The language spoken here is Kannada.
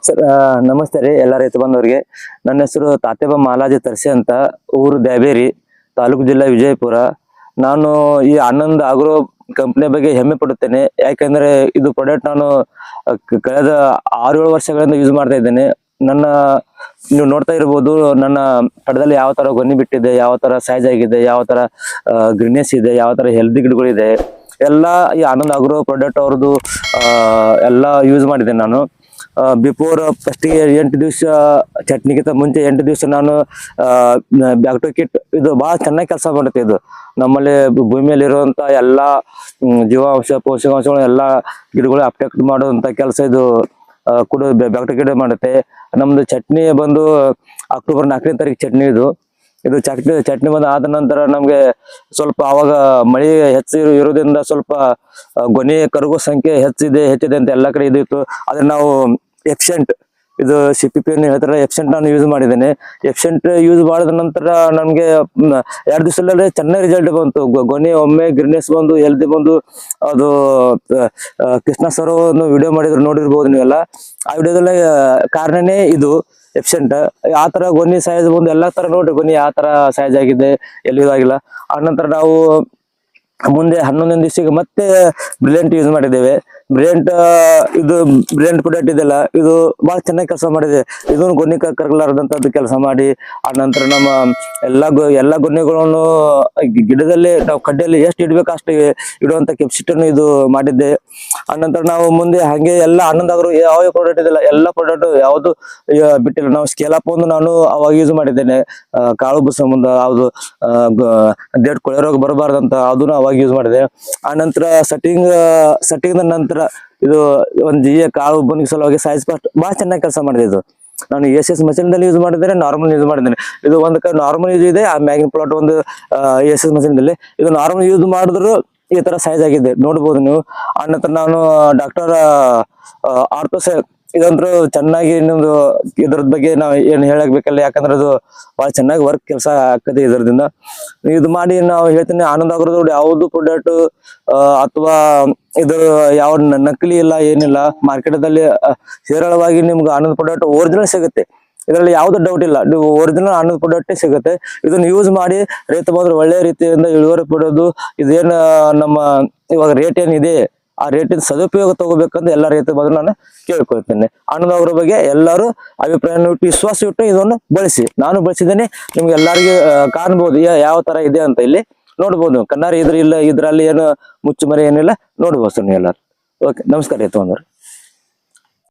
ಸರ್ ನಮಸ್ತೆ ರೀ ಎಲ್ಲ ರೈತ ಬಂದವರಿಗೆ. ನನ್ನ ಹೆಸರು ತಾತ್ಯಪ್ಪ ಮಾಲಾಜಿ ತರ್ಸಿ ಅಂತ, ಊರು ದ್ಯಾಬೇರಿ, ತಾಲೂಕು ಜಿಲ್ಲಾ ವಿಜಯಪುರ. ನಾನು ಈ ಆನಂದ್ ಆಗ್ರೋ ಕಂಪ್ನಿ ಬಗ್ಗೆ ಹೆಮ್ಮೆ ಪಡುತ್ತೇನೆ. ಯಾಕೆಂದ್ರೆ ಇದು ಪ್ರಾಡಕ್ಟ್ ನಾನು ಕಳೆದ 6-7 ವರ್ಷಗಳಿಂದ ಯೂಸ್ ಮಾಡ್ತಾ ಇದ್ದೇನೆ. ನೀವು ನೋಡ್ತಾ ಇರ್ಬೋದು, ನನ್ನ ಪಡದಲ್ಲಿ ಯಾವ ತರ ಗೊನೆ ಬಿಟ್ಟಿದೆ, ಯಾವ ತರ ಸೈಜ್ ಆಗಿದೆ, ಯಾವ ತರ ಗ್ರೀನೆಸ್ ಇದೆ, ಯಾವ ತರ ಹೆಲ್ದಿ ಗಿಡಗಳಿದೆ, ಎಲ್ಲ ಈ ಆನಂದ್ ಆಗ್ರೋ ಪ್ರಾಡಕ್ಟ್ ಅವ್ರದ್ದು ಎಲ್ಲ ಯೂಸ್ ಮಾಡಿದ್ದೇನೆ ನಾನು. ಬಿಫೋರ್ ಫಸ್ಟಿಗೆ 8 ದಿವಸ ಚಟ್ನಿಗಿಂತ ಮುಂಚೆ 8 ದಿವಸ ನಾನು ಬ್ಯಾಕ್ಟೋ ಕಿಟ್ ಇದು ಬಹಳ ಚೆನ್ನಾಗಿ ಕೆಲಸ ಮಾಡುತ್ತೆ. ಇದು ನಮ್ಮಲ್ಲಿ ಭೂಮಿಯಲ್ಲಿ ಇರುವಂತ ಎಲ್ಲಾ ಜೀವಾಂಶ ಪೋಷಕಾಂಶಗಳು ಎಲ್ಲಾ ಗಿಡಗಳು ಅಪ್ಟೇಕ್ ಮಾಡುವಂತ ಕೆಲಸ ಇದು ಕೂಡ ಬ್ಯಾಕ್ಟೋ ಕಿಟ್ ಮಾಡುತ್ತೆ. ನಮ್ದು ಚಟ್ನಿ ಬಂದು ಅಕ್ಟೋಬರ್ 4ನೇ ತಾರೀಕು ಚಟ್ನಿ ಇದು ಚಟ್ನಿ ಬಂದು ಆದ ನಂತರ ನಮ್ಗೆ ಸ್ವಲ್ಪ ಅವಾಗ ಮಳೆ ಹೆಚ್ಚು ಇರೋದ್ರಿಂದ ಸ್ವಲ್ಪ ಗೊನೆ ಕರಗೋ ಸಂಖ್ಯೆ ಹೆಚ್ಚಿದೆ ಅಂತ ಎಲ್ಲಾ ಕಡೆ ಇದಿತ್ತು. ಆದ್ರೆ ನಾವು ಎಫ್ಸೆಂಟ್ ಇದು CPP ಹೇಳ್ತಾರೆ, ಎಫ್ಸೆಂಟ್ ನಾನು ಯೂಸ್ ಮಾಡಿದ್ದೇನೆ. ಎಫ್ಸೆಂಟ್ ಯೂಸ್ ಮಾಡಿದ ನಂತರ ನಮ್ಗೆ 2 ದಿವಸದಲ್ಲೇ ಚೆನ್ನಾಗಿ ರಿಸಲ್ಟ್ ಬಂತು. ಗೊನೆ ಒಮ್ಮೆ ಗ್ರೀನೆಸ್ ಬಂದು, ಹೆಲ್ದಿ ಬಂದು. ಅದು ಕೃಷ್ಣ ಸರ್ ಒಂದು ವಿಡಿಯೋ ಮಾಡಿದ್ರು, ನೋಡಿರ್ಬೋದು ನೀವೆಲ್ಲ. ಆ ವಿಡಿಯೋದಲ್ಲಿ ಕಾರಣನೇ ಇದು ಎಫ್ಸೆಂಟ್. ಆ ತರ ಗೊನೆ ಸೈಜ್ ಬಂದು ಎಲ್ಲಾ ತರ ನೋಡ್ರಿ, ಗೊನೆ ಯಾವ ತರ ಸೈಜ್ ಆಗಿದೆ, ಎಲ್ಲಿ ಇದಾಗಿಲ್ಲ. ಆ ನಂತರ ನಾವು ಮುಂದೆ 11ನೇ ದಿವಸಕ್ಕೆ ಮತ್ತೆ ಬ್ರಿಲಿಯಂಟ್ ಯೂಸ್ ಮಾಡಿದ್ದೇವೆ. ಬ್ರಿಲಿಯಂಟ್ ಪ್ರಾಡಕ್ಟ್ ಇದೆಲ್ಲ, ಇದು ಬಹಳ ಚೆನ್ನಾಗಿ ಕೆಲಸ ಮಾಡಿದೆ. ಇದನ್ನು ಗೊನೆ ಕರಗಲಾರದಂತದ್ದು ಕೆಲಸ ಮಾಡಿ, ಆ ನಂತರ ನಮ್ಮ ಎಲ್ಲಾ ಗೊನೆಗಳನ್ನು ಗಿಡದಲ್ಲಿ ನಾವು ಕಡ್ಡಿಯಲ್ಲಿ ಎಷ್ಟು ಇಡ್ಬೇಕು ಅಷ್ಟು ಇಡುವಂತ ಕೆಪಾಸಿಟಿಯನ್ನು ಇದು ಮಾಡಿದ್ದೆ. ಆ ನಂತರ ನಾವು ಮುಂದೆ ಹಾಗೆ ಎಲ್ಲ ಆನಂದ್ ಆಗ್ರೋ ಯಾವ ಪ್ರಾಡಕ್ಟ್ ಇದೆಲ್ಲ ಎಲ್ಲ ಪ್ರಾಡಕ್ಟ್ ಯಾವುದು ಬಿಟ್ಟಿಲ್ಲ. ನಾವು ಸ್ಕೇಲ್ ಅಪ್ ಒಂದು ನಾನು ಅವಾಗ ಯೂಸ್ ಮಾಡಿದ್ದೇನೆ. ಕಾಳು ಬುಸ ಮುಂದ ಯಾವುದು ಡೇಟ್ ಕೊಳೆ ರೋಗ ಬರಬಾರ್ದಂತ ಅದನ್ನು ಅವಾಗ ಯೂಸ್ ಮಾಡಿದೆ. ಆ ನಂತರ ಸೆಟ್ಟಿಂಗ್ ನಂತರ ಇದು ಒಂದು ಕಾಳು ಬನ್ನಿ ಸಲುವಾಗಿ ಸೈಜ್ ಫಸ್ಟ್ ಬಹಳ ಚೆನ್ನಾಗಿ ಕೆಲಸ ಮಾಡಿದೆ. ಇದು ನಾನು SS ಮಷೀನ್ ದಲ್ಲಿ ಯೂಸ್ ಮಾಡಿದ್ದೇನೆ, ನಾರ್ಮಲ್ ಯೂಸ್ ಮಾಡಿದ್ದೇನೆ. ಇದು ಒಂದು ನಾರ್ಮಲ್ ಯೂಸ್ ಇದೆ, ಆ ಮ್ಯಾಗಿನ ಪ್ಲಾಟ್ ಒಂದು SS ಮಷೀನ್ ದಲ್ಲಿ. ಇದು ನಾರ್ಮಲ್ ಯೂಸ್ ಮಾಡಿದ್ರು ಈ ತರ ಸೈಜ್ ಆಗಿದೆ, ನೋಡ್ಬೋದು ನೀವು. ಆ ನಂತರ ನಾನು ಡಾಕ್ಟರ್ ಆರ್ಥೋಸ್ ಇದಂದ್ರು ಚೆನ್ನಾಗಿ ನಿಮ್ದು ಇದ್ರದ ಬಗ್ಗೆ ನಾವು ಏನ್ ಹೇಳಬೇಕಲ್ಲ, ಯಾಕಂದ್ರೆ ಅದು ಬಹಳ ಚೆನ್ನಾಗಿ ವರ್ಕ್ ಕೆಲಸ ಆಗ್ತದೆ ಇದರಿಂದ. ಇದು ಮಾಡಿ ನಾವು ಹೇಳ್ತೀನಿ, ಆನಂದ್ ಆಗ್ರೋದು ಯಾವ್ದು ಪ್ರಾಡಕ್ಟ್ ಅಥವಾ ಇದು ಯಾವ ನಕಲಿ ಇಲ್ಲ, ಏನಿಲ್ಲ. ಮಾರ್ಕೆಟದಲ್ಲಿ ಹೇರಳವಾಗಿ ನಿಮ್ಗೆ ಆನಂದ್ ಪ್ರಾಡಕ್ಟ್ ಒರಿಜಿನಲ್ ಸಿಗುತ್ತೆ. ಇದರಲ್ಲಿ ಯಾವ್ದು ಡೌಟ್ ಇಲ್ಲ, ನೀವು ಒರಿಜಿನಲ್ ಆನಂದ್ ಪ್ರಾಡಕ್ಟ್ ಸಿಗುತ್ತೆ. ಇದನ್ನ ಯೂಸ್ ಮಾಡಿ ರೈತ ಬಂದ್ರೆ ಒಳ್ಳೆ ರೀತಿಯಿಂದ ಇಳುವರಿ ಪಡೆಯೋದು. ಇದೇನು ನಮ್ಮ ಇವಾಗ ರೇಟ್ ಏನಿದೆ, ಆ ರೇಟಿನ ಸದುಪಯೋಗ ತಗೋಬೇಕಂತ ಎಲ್ಲ ರೈತ ಬಂದ್ರೆ ನಾನು ಕೇಳ್ಕೊಳ್ತೇನೆ. ಆನಂದ್ ಆಗ್ರೋ ಬಗ್ಗೆ ಎಲ್ಲರೂ ಅಭಿಪ್ರಾಯ ಇಟ್ಟು, ವಿಶ್ವಾಸ ಇಟ್ಟು ಇದನ್ನು ಬಳಸಿ. ನಾನು ಬಳಸಿದ್ದೇನೆ, ನಿಮ್ಗೆ ಎಲ್ಲರಿಗೂ ಕಾಣ್ಬೋದು ಯಾವ ತರ ಇದೆ ಅಂತ. ಇಲ್ಲಿ ನೋಡ್ಬೋದು ಕಣ್ಣಾರಿ, ಇದ್ರಲ್ಲಿ ಏನು ಮುಚ್ಚುಮರೆ ಏನಿಲ್ಲ, ನೋಡ್ಬೋದು ಸರ್ ನೀವು ಎಲ್ಲರೂ. ಓಕೆ, ನಮಸ್ಕಾರ ರೈತ ಬಂದವರು.